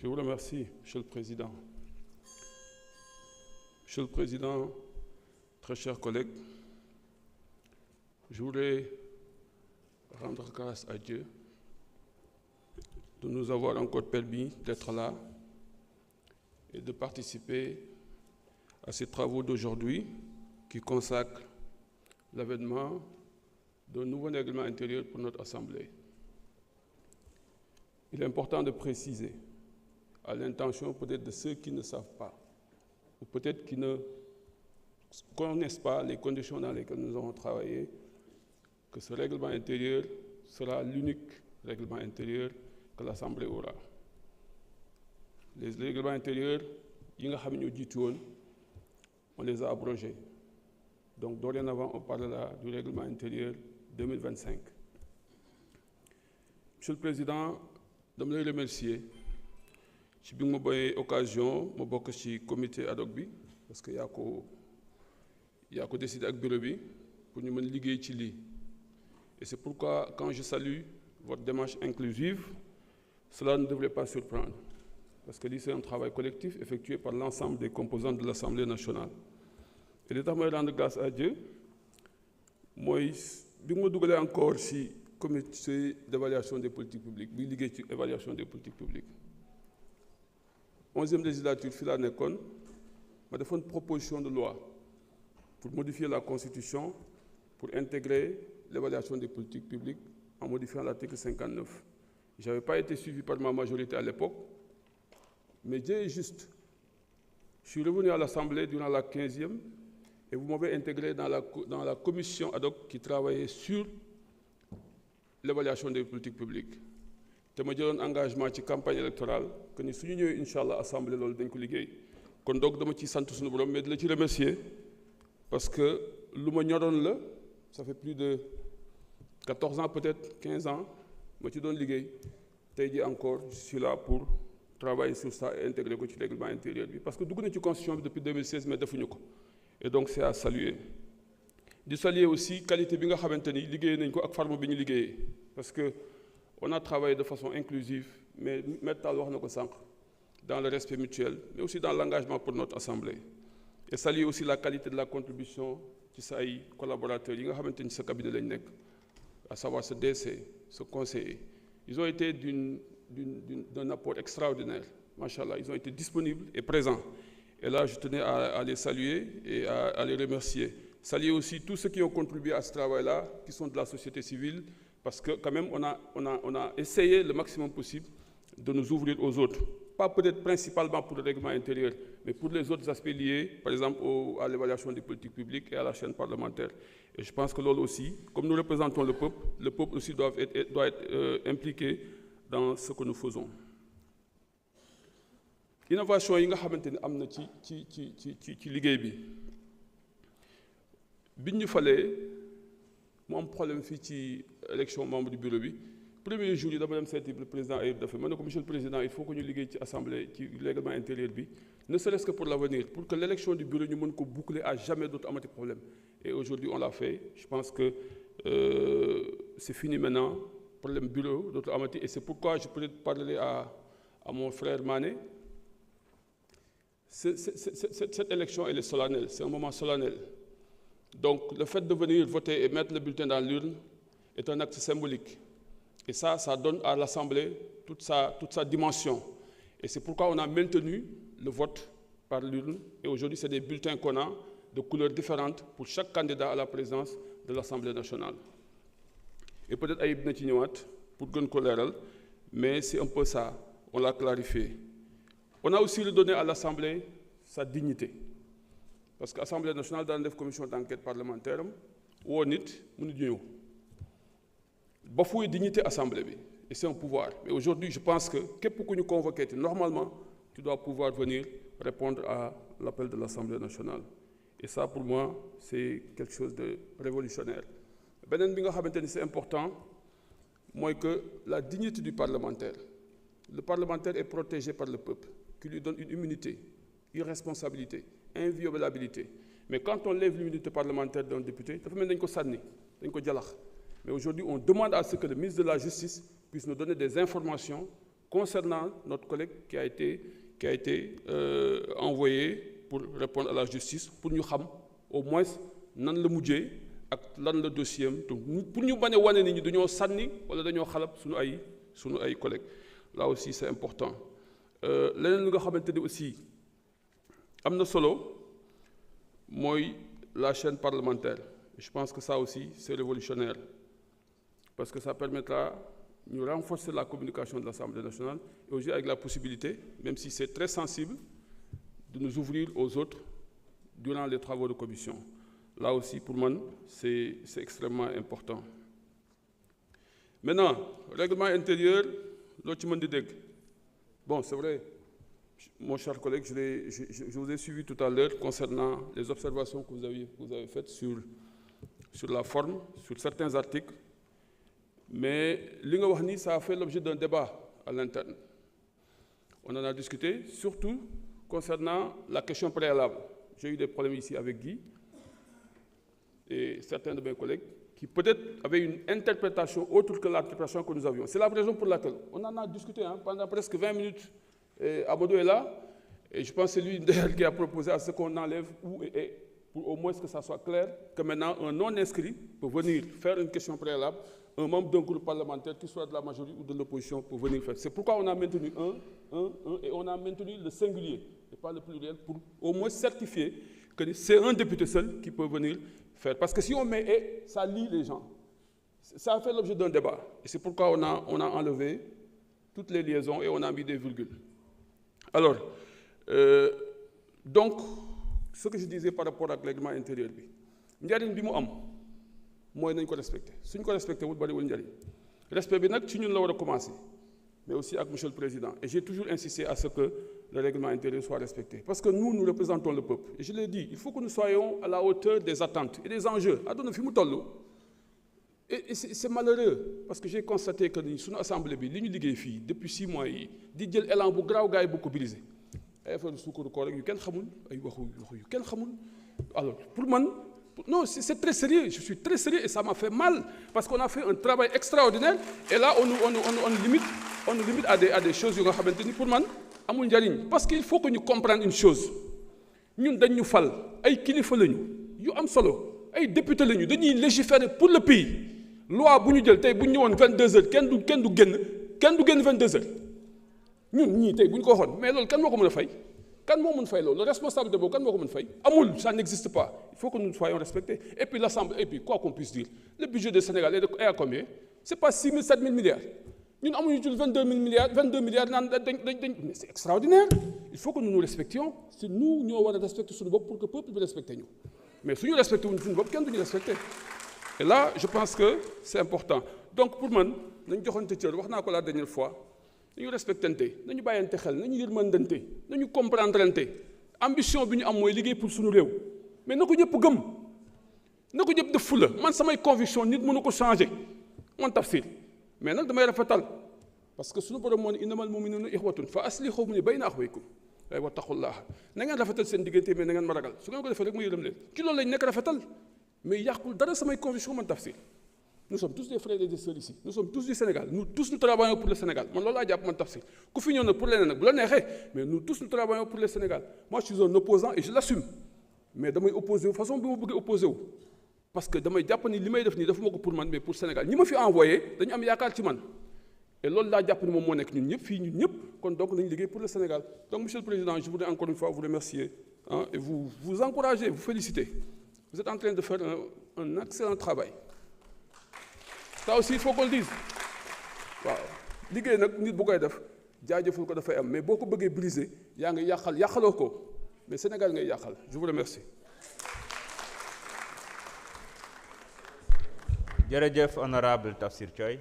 Je vous remercie, Monsieur le Président. Monsieur le Président, très chers collègues, je voudrais rendre grâce à Dieu de nous avoir encore permis d'être là et de participer à ces travaux d'aujourd'hui qui consacrent l'avènement d'un nouveau règlement intérieur pour notre Assemblée. Il est important de préciser, à l'intention peut-être de ceux qui ne savent pas, ou peut-être qui ne connaissent pas les conditions dans lesquelles nous avons travaillé, que ce règlement intérieur sera l'unique règlement intérieur que l'Assemblée aura. Les règlements intérieurs, on les a abrogés. Donc dorénavant, on parlera du règlement intérieur 2025. Monsieur le Président, je voudrais vous remercier. Si vous avez l'occasion, je vais ci comité ad hoc parce que y a décidé avec le bureau pour nous mener liguer Chili. Et c'est pourquoi, quand je salue votre démarche inclusive, cela ne devrait pas surprendre. Parce que c'est un travail collectif effectué par l'ensemble des composantes de l'Assemblée nationale. Et l'État me rend grâce à Dieu. Moi, je me encore si comité d'évaluation des politiques publiques, évaluation des politiques publiques. 11e législature, m'a fait une proposition de loi pour modifier la Constitution, pour intégrer l'évaluation des politiques publiques en modifiant l'article 59. Je n'avais pas été suivi par ma majorité à l'époque, mais Dieu est juste. Je suis revenu à l'Assemblée durant la 15e et vous m'avez intégré dans la commission ad hoc qui travaillait sur l'évaluation des politiques publiques. Je me donné un engagement dans la campagne électorale que nous sommes venus, Inch'Allah, à l'Assemblée de l'Assemblée. Donc, je suis sant suñu borom mais je le remercier parce que lu ma ñoroon la ça fait plus de 14 ans peut-être 15 ans ma ci doon liggéey tey jii encore je suis là pour travailler sur ça et intégrer ko ci règlement intérieur bi parce que dugg na ci constitution bi depuis 2016 mais defuñu ko et donc c'est à saluer. di saluer aussi qualité bi nga xamante ni liggéey nañ ko ak forme bi ñu liggéeyee parce que on a travaillé de façon inclusive mais Métal wax na ko sànq dans le respect mutuel, mais aussi dans l'engagement pour notre Assemblée. Et saluer aussi la qualité de la contribution de ces collaborateurs, ce cabinet, à savoir ce DC, ce conseiller. Ils ont été d'un apport extraordinaire. Machallah, ils ont été disponibles et présents. Et là, je tenais à les saluer et à les remercier. Saluer aussi tous ceux qui ont contribué à ce travail-là, qui sont de la société civile, parce que quand même, on a essayé le maximum possible de nous ouvrir aux autres. Pas peut-être principalement pour le règlement intérieur, mais pour les autres aspects liés, par exemple à l'évaluation des politiques publiques et à la chaîne parlementaire. Et je pense que là aussi, comme nous représentons le peuple aussi doit être impliqué dans ce que nous faisons. Innovation yi nga xamanteni amna ci liggéey bi biñ ñu falee mu am problème fii ci élection membre du bureau bi. Premier jour, d'abord, le président Ayib Daffé. Moi, Monsieur le Président, il faut que nous liggéions ci l'Assemblée, ci règlement intérieur, ne serait-ce que pour l'avenir, pour que l'élection du bureau, nous puissions boucler à jamais d'autres problèmes. Et aujourd'hui, on l'a fait. Je pense que c'est fini maintenant, problème bureau, d'autres amati. Et c'est pourquoi je peux parler à mon frère Mané. Cette élection, elle est solennelle, c'est un moment solennel. Donc, le fait de venir voter et mettre le bulletin dans l'urne est un acte symbolique. Et ça donne à l'Assemblée toute sa dimension. Et c'est pourquoi on a maintenu le vote par l'urne. Et aujourd'hui, c'est des bulletins qu'on a de couleurs différentes pour chaque candidat à la présidence de l'Assemblée nationale. Et peut-être Aïb Netiniwat, pour gagner colère, mais c'est un peu ça, on l'a clarifié. On a aussi redonné à l'Assemblée sa dignité. Parce que l'Assemblée nationale, dans la commission d'enquête parlementaire, on est bafouer dignité assemblée et c'est un pouvoir. Mais aujourd'hui, je pense que pour nous convoquer, normalement, tu dois pouvoir venir répondre à l'appel de l'Assemblée nationale. Et ça, pour moi, c'est quelque chose de révolutionnaire. C'est important, moi, que la dignité du parlementaire. Le parlementaire est protégé par le peuple, qui lui donne une immunité, une responsabilité, inviolabilité. Mais quand on lève l'immunité parlementaire d'un député, ça fait même qu'on s'admet, qu'on dialogue. Mais aujourd'hui, on demande à ce que le ministre de la Justice puisse nous donner des informations concernant notre collègue qui a été envoyé pour répondre à la justice pour ñu xam au moins nan la mujjee ak lan la dossier am pour ñu bañ a wane nit ñi dañoo sànni wala dañoo xalab suñu ay collègues là aussi c'est important leneen li nga xamante ni aussi am na solo mooy la chaîne parlementaire. Je pense que ça aussi c'est révolutionnaire parce que ça permettra de renforcer la communication de l'Assemblée nationale et aussi avec la possibilité, même si c'est très sensible, de nous ouvrir aux autres durant les travaux de commission. Là aussi, pour moi, c'est extrêmement important. Maintenant, règlement intérieur, l'autre monde de bon, c'est vrai, mon cher collègue, je vous ai suivi tout à l'heure concernant les observations que vous avez faites sur la forme, sur certains articles. Mais li nga wax ni ça a fait l'objet d'un débat à l'interne. On en a discuté, surtout concernant la question préalable. J'ai eu des problèmes ici avec Guy et certains de mes collègues qui peut-être avaient une interprétation autre que l'interprétation que nous avions. C'est la raison pour laquelle on en a discuté pendant presque 20 minutes. Amadou est là et je pense que c'est lui d'ailleurs qui a proposé à ce qu'on enlève ou et pour au moins que ça soit clair que maintenant un non-inscrit peut venir faire une question préalable, un membre d'un groupe parlementaire, qu'il soit de la majorité ou de l'opposition, pour venir faire. C'est pourquoi on a maintenu un, et on a maintenu le singulier, et pas le pluriel, pour au moins certifier que c'est un député seul qui peut venir faire. Parce que si on met et, ça lie les gens. Ça a fait l'objet d'un débat. Et c'est pourquoi on a enlevé toutes les liaisons et on a mis des virgules. Alors, donc, ce que je disais par rapport à règlement intérieur, njariñ bi mu am mooy nañ ko respecté suñ ko respecté wul bariwul njariñ respect bi nag ci ñun la war a commencer mais aussi avec monsieur le président et j'ai toujours insisté à ce que le règlement intérieur soit respecté parce que nous représentons le peuple et je l'ai dit, il faut que nous soyons à la hauteur des attentes et des enjeux aduna fi mu toll et c'est malheureux parce que j'ai constaté que ni suñu assemblée bi li ñu liggéey fii depuis 6 mois yi di jël élan bu garaaw gaay bu ko briser ay affaire suukaru koor rek yu kenn xamul ay waxu yu kenn xamul alors pour man non c'est très sérieux je suis très sérieux et ça m'a fait mal parce qu'on a fait un travail extraordinaire et là on nous limite à des choses yu nga xamante ni pour man amul njariñ parce qu'il faut que ñu comprendre une chose ñun dañ ñu fal ay kilifa lañu yu am solo ay député lañu dañuy légiférer pour le pays loi bu ñu jël tey bu ñu ñëwoon 22 heures kenn du génn 22 heures ñun ñii tey bu ñu ko waxoon mais loolu kan moo ko mën a fay kan moo mën fay loolu la responsabilité boobu kan moo ko mën fay amul ça n'existe pas il faut que nous soyons respectés et puis l'Assemblée et puis quoi qu'on puisse dire le budget du Sénégal est à combien c'est pas 6 000 7 000 milliards ñun amuñu ci 22 milliards naan mais c'est extraordinaire il faut que nous nous respections c'est nous ñoo war a respecter suñu bopp pour que peuple bi respecté ñu mais suñu respecté wuñu suñu bopp kenn duñu respecté et là je pense que c'est important donc pour man nañ joxante cër wax naa ko la dernière fois nañu respectante nañu bàyyante xel nañu yërmandante nañu comprendrante ambition bi ñu am mooy liggéey pour suñu réew mais na ko ñëpp gëm na ko ñëpp def fula man samay conviction nit mënu ko changer man Tafsir mais nag damay rafetal parce que suñu borom moo ne innamal mu'minuuna ixwatun fa aslihu bayna axawaykum waaye wattaqullaah na ngeen rafetal seen diggante mais na ngeen ma ragal su ngeen ko defee rek ma yërëm leen ci loolu lañ nekk rafetal mais yàqul dara samay conviction man Tafsir nous sommes tous des frères et des sœurs ici nous sommes tous du Sénégal nous tous nous travaillons pour le Sénégal man loolu laa jàpp man Tafsir ku fi ñëw nag pour leneen nag bu la neexee mais nous tous nous travaillons pour le Sénégal moi je suis un opposant et je l'assume mais damay opposé wu façon bi ma bëggee opposé wu parce que damay jàpp ni li may def nii defuma ko pour man mais pour Sénégal ñi ma fi envoyé dañu am yaakaar ci man et loolu laa jàpp ni moom moo nekk ñun ñëpp fii ñun ñëpp kon donc nañu liggéey pour le Sénégal donc monsieur le président je voudrais encore une fois vous remercier et vous encourager vous féliciter vous êtes en train de faire un excellent travail ça aussi il faut qu'on le dise waaw liggéey nag nit bu koy def jaajëful ko dafay am mais boo ko bëggee briser yaa ngi yàqaloo ko mais Sénégal ngay yàqal je vous remercie. jërëjëf honorable Tafsir Thioye.